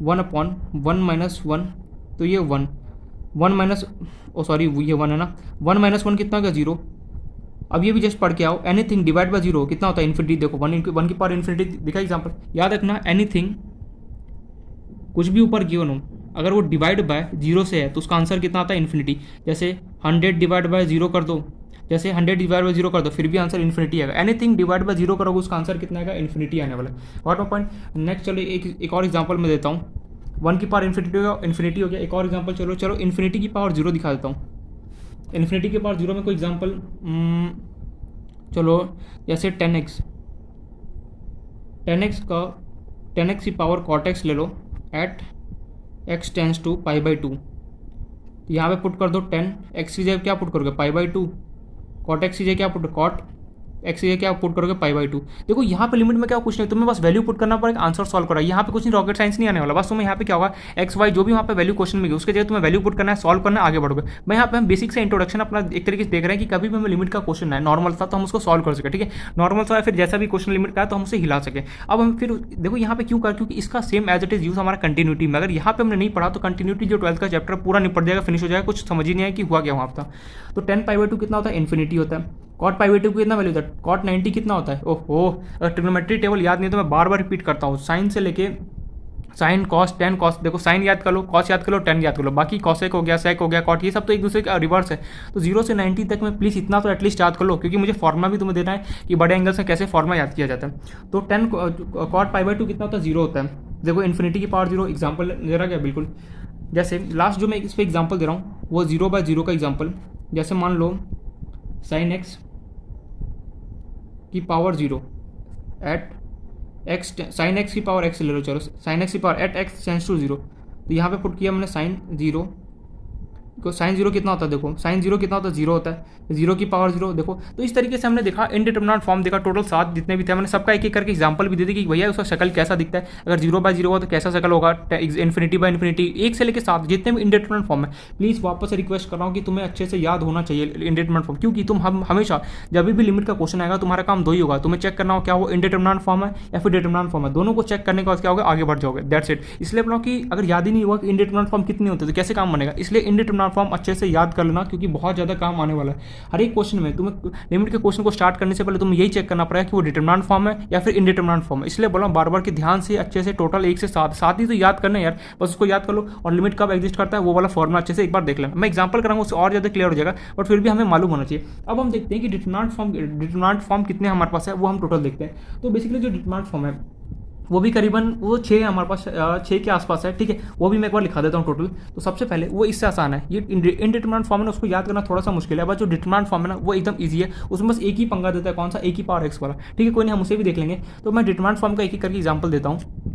1 अपॉन 1 माइनस 1, तो ये 1, 1 माइनस सॉरी ये 1 है ना, 1 माइनस 1 कितना होगा 0। अब ये भी जस्ट पढ़ के आओ, एनीथिंग डिवाइड बाय 0 कितना होता है इन्फिनिटी, देखो 1 की पावर इन्फिनिटी दिखा एग्जाम्पल, याद रखना एनीथिंग कुछ भी ऊपर गिवन हो अगर वो डिवाइड बाय 0 से है तो उसका आंसर कितना आता है इन्फिनिटी। जैसे 100 डिवाइड बाय 0 कर दो, जैसे 100 डिवाइड बाय 0 कर दो फिर भी आंसर इन्फिनिटी आएगा। एनीथिंग डिवाइड बाय 0 करोगे उसका आंसर कितना आएगा इन्फिनिटी आने वाला। What my point. नेक्स्ट चलो एक और एग्जांपल मैं देता हूँ, 1 की पावर इन्फिनिटी हो गया। एक और एग्जांपल चलो इन्फिनिटी की पावर 0 दिखा देता हूँ। इन्फिनिटी की पावर 0 में कोई एग्जांपल चलो जैसे 10x की पावर cot x ले लो at x tends to pi by 2, यहाँ पे पुट कर दो 10, x की जगह क्या पुट करोगे पाई बाई 2, cot x की जगह क्या पुट cot x की जगह क्या पुट करोगे पाई बाई 2। देखो यहाँ पे लिमिट में क्या कुछ नहीं, तुम्हें बस वैल्यू पुट करना पड़ेगा, आंसर सॉल्व करा। यहाँ पे कुछ नहीं, रॉकेट साइंस नहीं आने वाला, बस तुम्हें यहाँ पे क्या होगा एक्स वाई जो भी वहाँ पे वैल्यू क्वेश्चन में गई उसके जगह तुम्हें वैल्यू पुट करना है, सॉल्व करना है, आगे बढ़ोगे। मैं यहाँ पे हम बेसिक से इंट्रोडक्शन अपना एक तरीके से देख रहे हैं कि कभी भी हमें लिमिट का क्वेश्चन है नॉर्मल था तो हम उसको सॉल्व कर सके, ठीक है, नॉर्मल सा फिर जैसा भी क्वेश्चन लिमिट का है तो हम उसे हिला सके। अब हम फिर देखो यहाँ पे क्यों कर, क्योंकि इसका same as it is use हमारा कंटिन्यूटी में, अगर यहाँ पे हमने नहीं पढ़ा तो कंटिन्यूटी जो 12th का चैप्टर पूरा निपट जाएगा, फिनिश हो जाएगा, कुछ समझ ही नहीं आया कि हुआ क्या वहाँ था। तो 10 पाई बाई 2 कितना होता है इन्फिनिटी होता है। कॉट पाई बाई 2 कितना वैल्यू होता है, कॉट 90 कितना होता है। ओहो अगर ट्रिग्नोमेट्री टेबल याद नहीं तो मैं बार बार रिपीट करता हूँ, साइन से लेके साइन कॉस टेन कॉस, देखो साइन याद कर लो, कॉस याद कर लो, टेन याद कर लो, बाकी कॉसेक हो गया, सेक हो गया, कॉट, ये सब तो एक दूसरे का रिवर्स है। तो 0 से 90 तक में प्लीज़ इतना तो एटलीस्ट याद कर लो, क्योंकि मुझे फॉर्मुला भी तुम्हें देना है कि बड़े एंगल से कैसे फॉर्मुला याद किया जाता है। तो 10 कॉट पाई बाई 2 कितना होता है 0 होता है। देखो इन्फिनिटी की पावर 0 एग्जाम्पल दे रहा क्या बिल्कुल, जैसे लास्ट जो मैं इस पर एग्जाम्पल दे रहा हूँ वो 0/0 का एग्जाम्पल, जैसे मान लो साइन एक्स की power 0 at x, sine x की पावर एक्स ले लो, चलो साइन एक्स की power at x tends to 0, तो यहाँ पे पुट किया हमने साइन 0 को, साइन 0 कितना होता है, देखो साइन 0 कितना होता है 0 होता है, 0 की पावर 0 देखो। तो इस तरीके से हमने देखा इनडिटरमिनेट फॉर्म देखा, टोटल 7 जितने भी थे मैंने सबका एक एक करके एग्जांपल भी दे दी कि भैया उसका शक्ल कैसा दिखता है, अगर 0/0 हुआ तो कैसा शक्ल होगा, इन्फिनिटी बाय इन्फिनिटी, 1 से लेकर 7 जितने भी इनडिटरमिनेट फॉर्म है। प्लीज़ वापस से रिक्वेस्ट कर रहा हूँ कि तुम्हें अच्छे से याद होना चाहिए इनडिटरमिनेट फॉर्म, क्योंकि तुम हम हमेशा जब भी लिमिट का क्वेश्चन आएगा तुम्हारा काम 2 ही होगा, तुम्हें चेक करना हो क्या वो इनडिटरमिनेट फॉर्म है या फिर डिटरमिनेट फॉर्म है, दोनों को चेक करने के बाद क्या होगा आगे बढ़ जाओगे, दैट्स इट। इसलिए बोला कि अगर याद ही नहीं हुआ कि इनडिटरमिनेट फॉर्म कितनी होती है तो कैसे काम बनेगा, इसलिए इनडिटरमिनेट फॉर्म अच्छे से याद कर लेना, क्योंकि बहुत ज़्यादा काम आने वाला है। हर एक क्वेश्चन में तुम्हें लिमिट के क्वेश्चन को स्टार्ट करने से पहले तुम्हें यही चेक करना पड़ेगा कि वो डिटरमिनेंट फॉर्म है या फिर इनडिटरमिनेंट फॉर्म है। इसलिए बोला बार बार कि ध्यान से अच्छे से टोटल 1 से 7 ही तो याद करना है यार, बस उसको याद कर लो, और लिमिट कब एग्जिस्ट करता है वो वाला फॉर्मुला अच्छे से एक बार देख लेना। मैं एग्जांपल कराऊंगा उससे और ज़्यादा क्लियर हो जाएगा, बट फिर भी हमें मालूम होना चाहिए। अब हम देखते हैं कि डिटरमिनेंट फॉर्म कितने हमारे पास है, वो हम टोटल देखते हैं। तो बेसिकली जो डिटरमिनेंट फॉर्म है वो भी करीबन वो 6 हमारे पास, 6 के आसपास है, ठीक है, वो भी मैं एक बार लिखा देता हूँ टोटल। तो सबसे पहले वो इससे आसान है, ये इनडिटरमिनेंट फॉर्म है ना, उसको याद करना थोड़ा सा मुश्किल है, बट जो डिटरमिनेंट फॉर्म है ना वो एकदम ईजी है, उसमें बस एक ही पंगा देता है, कौन सा, एक ही पावर एक्स वाला, ठीक है, कोई नहीं हम उसे भी देख लेंगे। तो मैं डिटरमिनेंट फॉर्म का एक एक करके एग्जाम्पल देता हूँ।